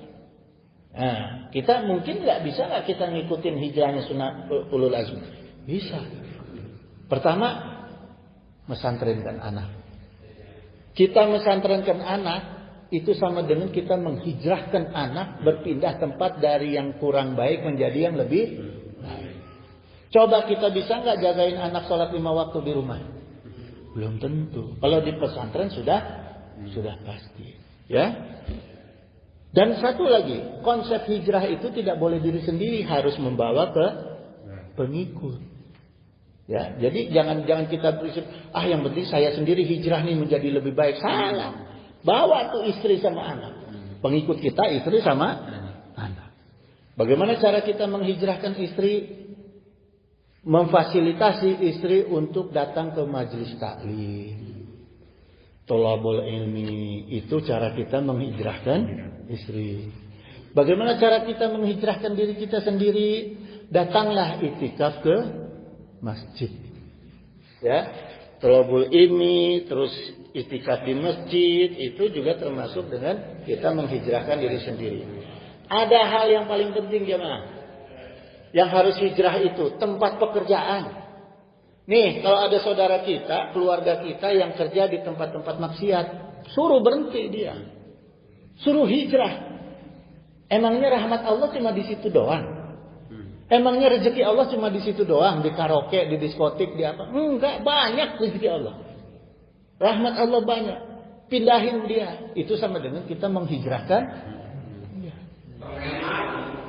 Nah, kita mungkin nggak kita ngikutin hijrahnya sunnah ulul azmi? Bisa. Pertama, mesantrenkan anak. Kita mesantrenkan anak itu sama dengan kita menghijrahkan anak berpindah tempat dari yang kurang baik menjadi yang lebih baik. Coba kita bisa nggak jagain anak sholat 5 waktu di rumah? Belum tentu. Kalau di pesantren sudah pasti. Ya. Dan satu lagi, konsep hijrah itu tidak boleh diri sendiri, harus membawa ke pengikut. Ya, jadi jangan kita prinsip, yang penting saya sendiri hijrah nih menjadi lebih baik. Salah. Bawa tuh istri sama anak. Pengikut kita istri sama anak. Bagaimana cara kita menghijrahkan istri? Memfasilitasi istri untuk datang ke majelis taklim, tholabul ilmi, itu cara kita menghijrahkan istri. Bagaimana cara kita menghijrahkan diri kita sendiri? Datanglah iktikaf ke masjid. Ya, tholabul ilmi, terus iktikaf di masjid, itu juga termasuk dengan kita menghijrahkan diri sendiri. Ada hal yang paling penting jemaah. Yang harus hijrah itu tempat pekerjaan. Nih, kalau ada saudara kita, keluarga kita yang kerja di tempat-tempat maksiat, suruh berhenti dia. Suruh hijrah. Emangnya rahmat Allah cuma di situ doang? Emangnya rezeki Allah cuma di situ doang? Di karaoke, di diskotik, di apa? Enggak, banyak rezeki Allah. Rahmat Allah banyak. Pindahin dia. Itu sama dengan kita menghijrahkan.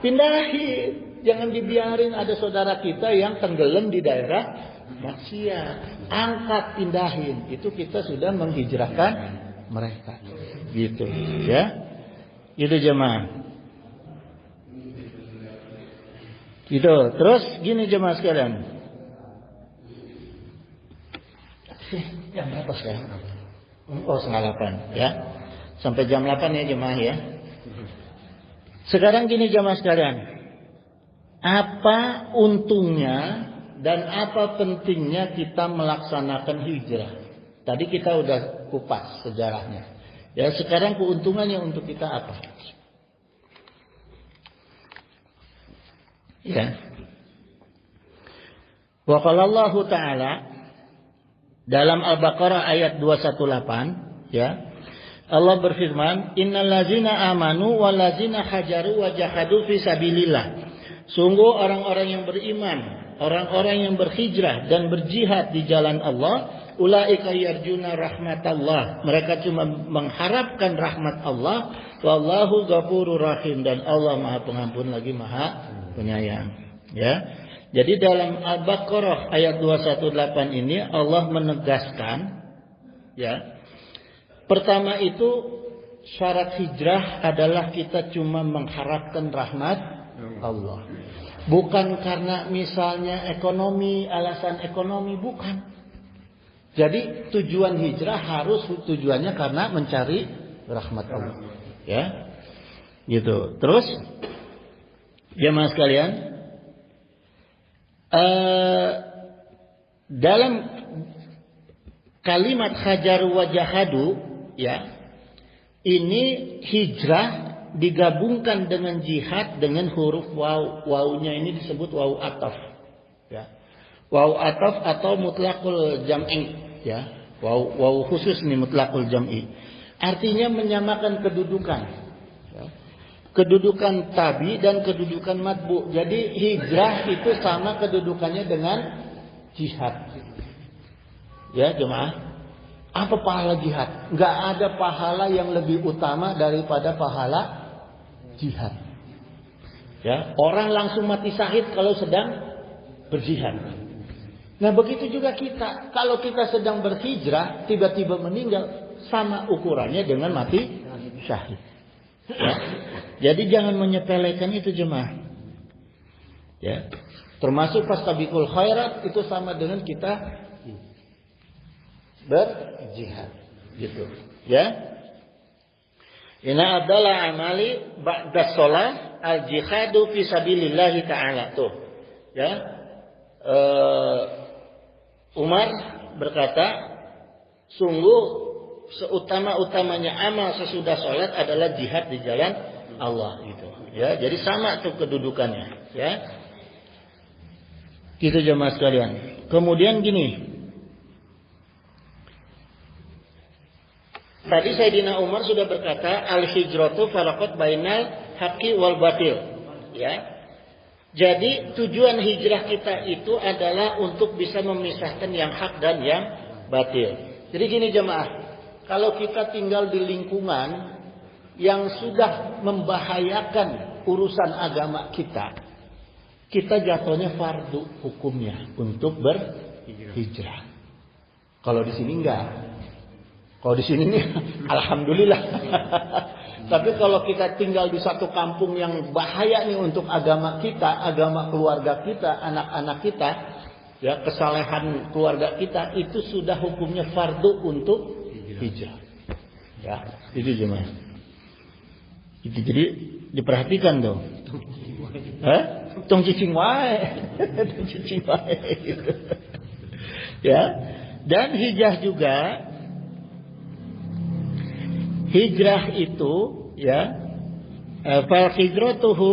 Pindahin. Jangan dibiarin ada saudara kita yang tenggelam di daerah maksiat. Angkat, pindahin. Itu kita sudah menghijrahkan mereka. Gitu, ya. Itu jemaah. Gitu. Terus gini jemaah sekalian. Jam berapa sekarang? Oh, 7:30 ya. Sampai jam 8 ya jemaah ya. Sekarang gini jemaah sekalian. Apa untungnya dan apa pentingnya kita melaksanakan hijrah? Tadi kita udah kupas sejarahnya. Ya, sekarang keuntungannya untuk kita apa? Ya. Wa qala Allah Ta'ala dalam Al-Baqarah ayat 218, ya. Allah berfirman, innallazina amanu wallazina hajaru wa jahadu fi sabilillah. Sungguh orang-orang yang beriman, orang-orang yang berhijrah dan berjihad di jalan Allah, ulaika yarjuna rahmatallah. Mereka cuma mengharapkan rahmat Allah. Wallahu ghafurur rahim, dan Allah Maha Pengampun lagi Maha Penyayang. Ya. Jadi dalam Al-Baqarah ayat 218 ini Allah menegaskan, ya. Pertama itu syarat hijrah adalah kita cuma mengharapkan rahmat Allah. Bukan karena misalnya ekonomi, alasan ekonomi, bukan. Jadi tujuan hijrah harus tujuannya karena mencari rahmat Allah. Ya. Gitu. Terus jemaah sekalian, dalam kalimat hajaru wa jahadu, ya, ini hijrah digabungkan dengan jihad dengan huruf waw. Wawnya ini disebut waw ataf. Ya. Waw ataf atau mutlaqul jam'i. Ya. Waw khusus ini mutlaqul jam'i. Artinya menyamakan kedudukan. Ya. Kedudukan tabi dan kedudukan matbu. Jadi hijrah itu sama kedudukannya dengan jihad. Ya jemaah. Apa pahala jihad? Nggak ada pahala yang lebih utama daripada pahala jihad. Ya, orang langsung mati syahid kalau sedang berjihad. Nah begitu juga kita. Kalau kita sedang berhijrah, tiba-tiba meninggal, sama ukurannya dengan mati syahid. Ya. Jadi jangan menyepelekan itu jemaah. Ya. Termasuk fastabiqul khairat itu sama dengan kita berjihad, gitu, ya. Inna abdallah amali ba'da sholah al jihadu fi sabilillahi ta'ala, tuh, ya. Umar berkata, sungguh seutama-utamanya amal sesudah sholat adalah jihad di jalan Allah, gitu, ya. Jadi sama tuh kedudukannya, ya. Gitu jemaah sekalian. Kemudian gini. Tadi Sayyidina Umar sudah berkata, al-hijratu faraqat bainal haqqi wal batil. Ya. Jadi tujuan hijrah kita itu adalah untuk bisa memisahkan yang hak dan yang batil. Jadi gini jemaah, kalau kita tinggal di lingkungan yang sudah membahayakan urusan agama kita, kita jatuhnya fardu hukumnya untuk berhijrah. Kalau di sini enggak. Kalau di sini nih, alhamdulillah. Tapi kalau kita tinggal di satu kampung yang bahaya nih untuk agama kita, agama keluarga kita, anak-anak kita, ya kesalehan keluarga kita, itu sudah hukumnya fardu untuk hijrah. Ya, itu jemaah. Itu jadi diperhatikan dong. Tong cicing wae. Tong cicing wae. Ya. Dan hijrah juga, hijrah itu, ya, fal hijratuhu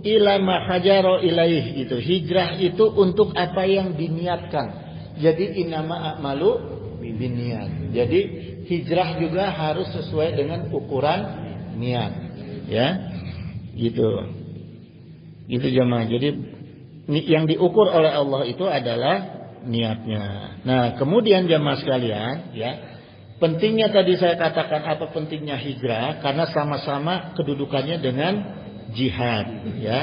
ila ma hajara ilaih, gitu. Hijrah itu untuk apa yang diniatkan. Jadi innama a'malu binniyat. Jadi hijrah juga harus sesuai dengan ukuran niat, ya. Gitu. Gitu jemaah. Jadi yang diukur oleh Allah itu adalah niatnya. Nah, kemudian jemaah sekalian, ya. Pentingnya tadi saya katakan apa pentingnya hijrah, karena sama-sama kedudukannya dengan jihad, ya.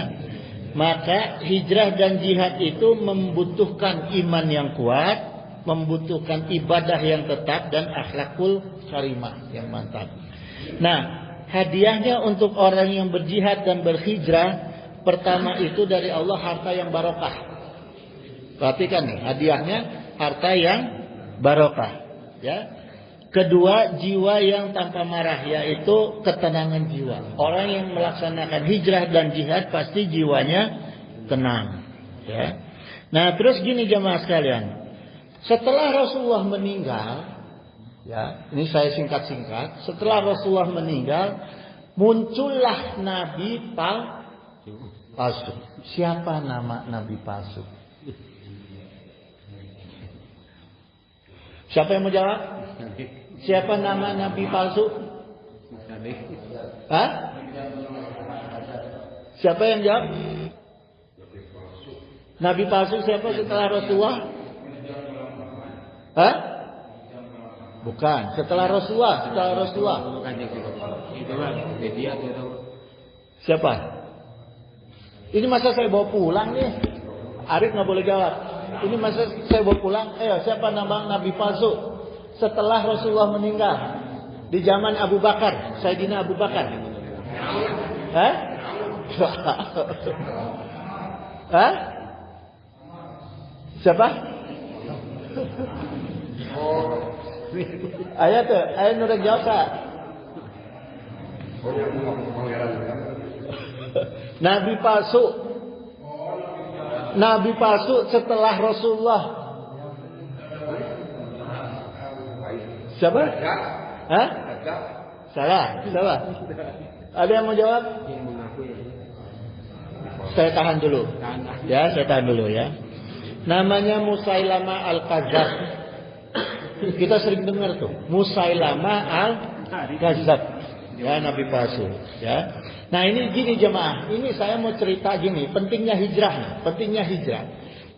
Maka hijrah dan jihad itu membutuhkan iman yang kuat, membutuhkan ibadah yang tetap dan akhlakul karimah yang mantap. Nah, hadiahnya untuk orang yang berjihad dan berhijrah, pertama itu dari Allah harta yang barokah. Perhatikan nih, hadiahnya harta yang barokah, ya. Kedua, jiwa yang tanpa marah, yaitu ketenangan jiwa. Orang yang melaksanakan hijrah dan jihad pasti jiwanya tenang, ya. Nah, terus gini jemaah sekalian. Setelah Rasulullah meninggal, ya, ini saya singkat-singkat. Setelah Rasulullah meninggal, muncullah nabi palsu. Siapa nama nabi palsu? Siapa yang mau jawab? Siapa nama nabi palsu? Hah? Siapa yang jawab? Nabi palsu siapa setelah Rasulullah? Hah? Bukan, setelah Rasulullah, Itu mah media atau Siapa? Ini masa saya bawa pulang nih. Arif nggak boleh jawab. Ini masa saya bawa pulang. Siapa nama Nabi palsu setelah Rasulullah meninggal di zaman Abu Bakar, Sayyidina Abu Bakar? Hah? Hah? Siapa? Ayah tuh, ayah nurek jawab tak? Nabi palsu setelah Rasulullah. Siapa? Hah? Salah. Ada yang mau jawab? Saya tahan dulu. Saya tahan dulu ya. Namanya Musailama Al-Kadzab. Kita sering dengar tuh, Musailama Al-Kadzab. Ya, Nabi palsu, ya. Nah, ini gini jemaah, ini saya mau cerita gini, pentingnya hijrah.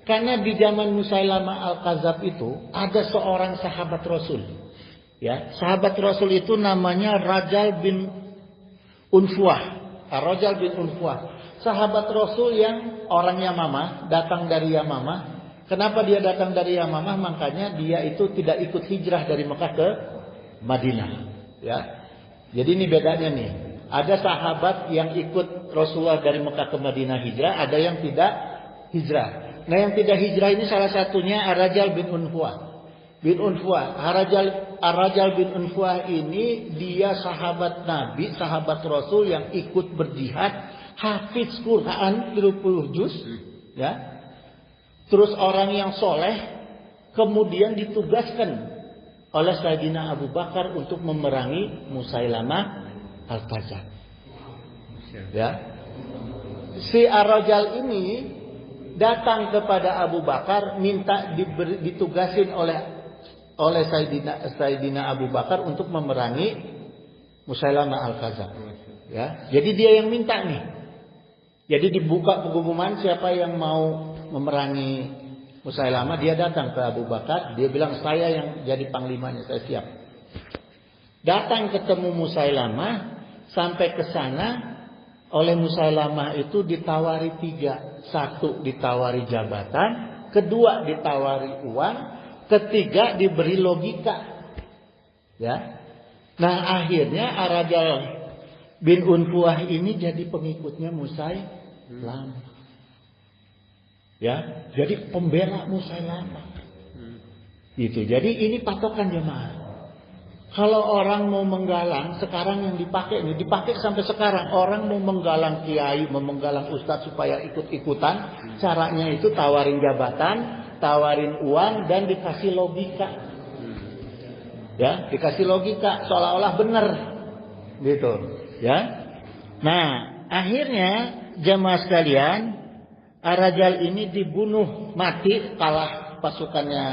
Karena di zaman Musailama Al-Kadzab itu ada seorang sahabat Rasul. Ya, sahabat Rasul itu namanya Rajal bin Unfuah. Rajal bin Unfuah. Sahabat Rasul yang orang Yamamah, datang dari Yamamah. Kenapa dia datang dari Yamamah? Makanya dia itu tidak ikut hijrah dari Mekah ke Madinah. Ya. Jadi ini bedanya nih. Ada sahabat yang ikut Rasulullah dari Mekah ke Madinah hijrah, ada yang tidak hijrah. Nah, yang tidak hijrah ini salah satunya Ar-Rajal bin Unfuah. Ar-Rajal bin Unfuah ini dia sahabat Nabi, sahabat Rasul yang ikut berjihad, hafiz Quran 30 juz, ya. Terus orang yang soleh, kemudian ditugaskan oleh Sayyidina Abu Bakar untuk memerangi Musailamah Al-Kadzab. Ya. Si Ar-Rajal ini datang kepada Abu Bakar minta ditugasin oleh Sayyidina Abu Bakar untuk memerangi Musailamah Al-Kadzab. Ya. Jadi dia yang minta nih. Jadi dibuka pengumuman siapa yang mau memerangi Musailamah, dia datang ke Abu Bakar, dia bilang saya yang jadi panglimanya, saya siap. Datang ketemu Musailamah, sampai ke sana oleh Musailamah itu ditawari 3. 1 ditawari jabatan, 2 ditawari uang, 3 diberi logika. Ya. Nah, akhirnya Ar-Rajal bin Unfuah ini jadi pengikutnya Musailamah. Ya, jadi pembela Musailamah. Itu. Jadi ini patokan jemaah. Kalau orang mau menggalang, sekarang yang dipakai sampai sekarang. Orang mau menggalang kiai, mau menggalang ustadz supaya ikut-ikutan, caranya itu tawarin jabatan, tawarin uang, dan dikasih logika. Ya, dikasih logika seolah-olah benar. Gitu, ya. Nah, akhirnya jemaah sekalian, Ar-Rajal ini dibunuh mati, kalah pasukannya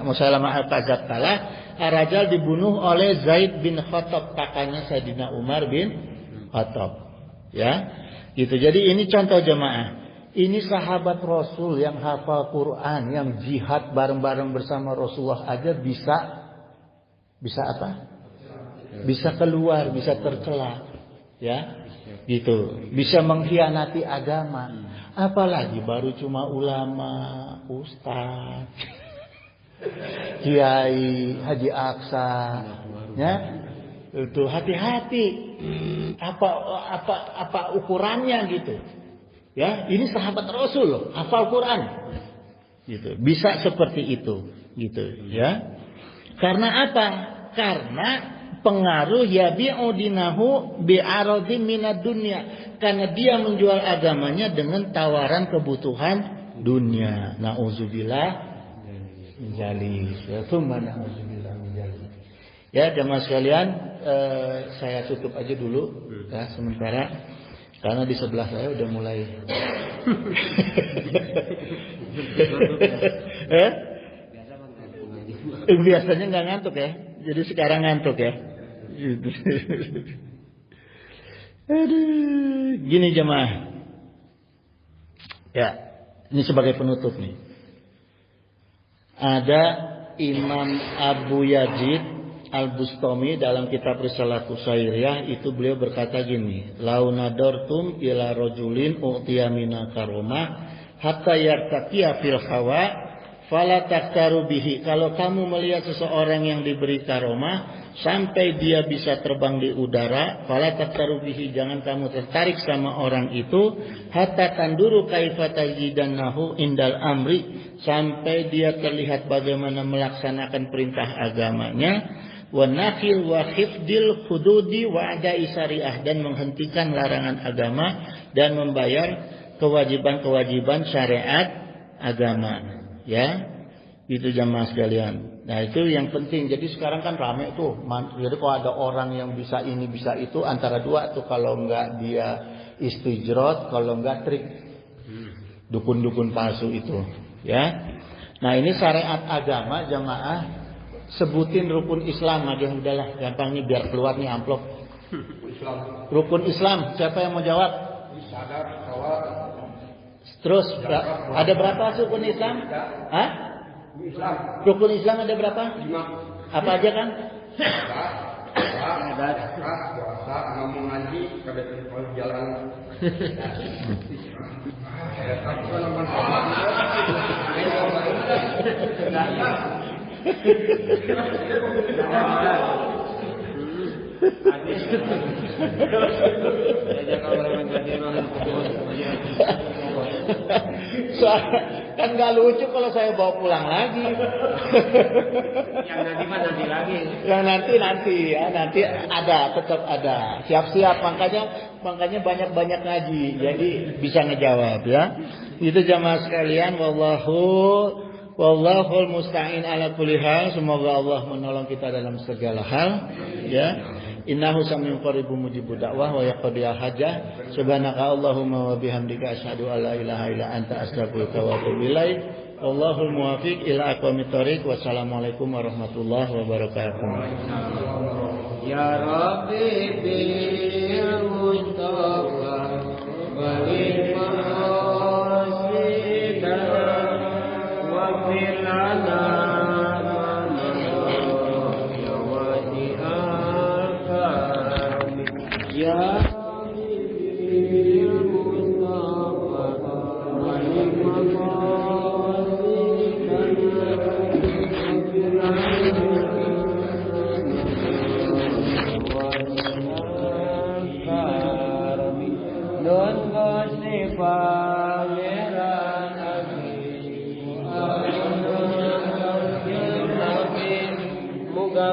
Musailamah Al-Kadzab kalah. Ar-Rajal dibunuh oleh Zaid bin Khattab, kakaknya Sayyidina Umar bin Khattab. Ya, gitu. Jadi ini contoh jemaah. Ini sahabat Rasul yang hafal Quran, yang jihad bareng-bareng bersama Rasulullah aja bisa apa? Bisa keluar, bisa tercela. Ya, gitu. Bisa mengkhianati agama. Apalagi baru cuma ulama, ustaz, kiai, haji aksa, ya. Itu hati-hati. Apa ukurannya gitu. Ya, ini sahabat Rasul loh, hafal Quran. Gitu. Bisa seperti itu, gitu, ya. Karena apa? Karena pengaruh yabi'u dinahu bi'aradin minad dunya. Karena dia menjual agamanya dengan tawaran kebutuhan dunia. Nauzubillah min dzalik. Ya, jemaah sekalian, saya tutup aja dulu ya sementara karena di sebelah saya udah mulai biasanya nggak ngantuk ya. Jadi sekarang ngantuk ya. Aduh, gini jemaah. Ya, ini sebagai penutup nih. Ada Imam Abu Yazid Al-Bustami dalam kitab Risalah Qusairiyah itu beliau berkata gini, "Lau nadartum ila rajulin u'tiya mina karomah hatta yartaqiya fil hawa fala taktaru bihi." Kalau kamu melihat seseorang yang diberi karomah sampai dia bisa terbang di udara, fala taktaru bihi, jangan kamu tertarik sama orang itu, hatta tanduru kaifa tajidannahu indal amri, sampai dia terlihat bagaimana melaksanakan perintah agamanya, wa nakhil wa hifdil hududi wa ada'i syariah, dan menghentikan larangan agama dan membayar kewajiban-kewajiban syariat agama. Ya, itu jamaah sekalian. Nah, itu yang penting. Jadi sekarang kan rame tuh. Jadi kalau ada orang yang bisa ini bisa itu, antara dua tuh, kalau enggak dia istijrot, kalau enggak trik dukun-dukun palsu itu. Ya. Nah, ini syariat agama jamaah. Sebutin rukun Islam aja, udahlah, gampang nih biar keluar nih amplop. Rukun Islam, siapa yang mau jawab? Terus ada berapa rukun Islam? Hah? Rukun Islam ada berapa? 5. Apa aja kan? Ada puasa, ngomong ngaji, kada jalan. Kan nggak lucu kalau saya bawa pulang lagi. Yang nanti mah nanti lagi. Yang nanti ya, nanti ada, tetap ada. Siap-siap, makanya banyak-banyak ngaji, jadi bisa ngejawab ya. Itu jamaah sekalian, wallahul musta'in ala kulli hal. Semoga Allah menolong kita dalam segala hal ya. Innahu samiun qaribun mujibud da'wah wa yaqdi al-hajah. Subhanaka Allahumma wa bihamdika asyhadu an la ilaha illa anta astaghfiruka wa atubu ilaik. Wallahul muwaffiq ila aqwamit thoriq. Wassalamualaikum warahmatullahi wabarakatuh. Ya Rabbi bil Mustafa walil maqasida wa fil lana ya Muga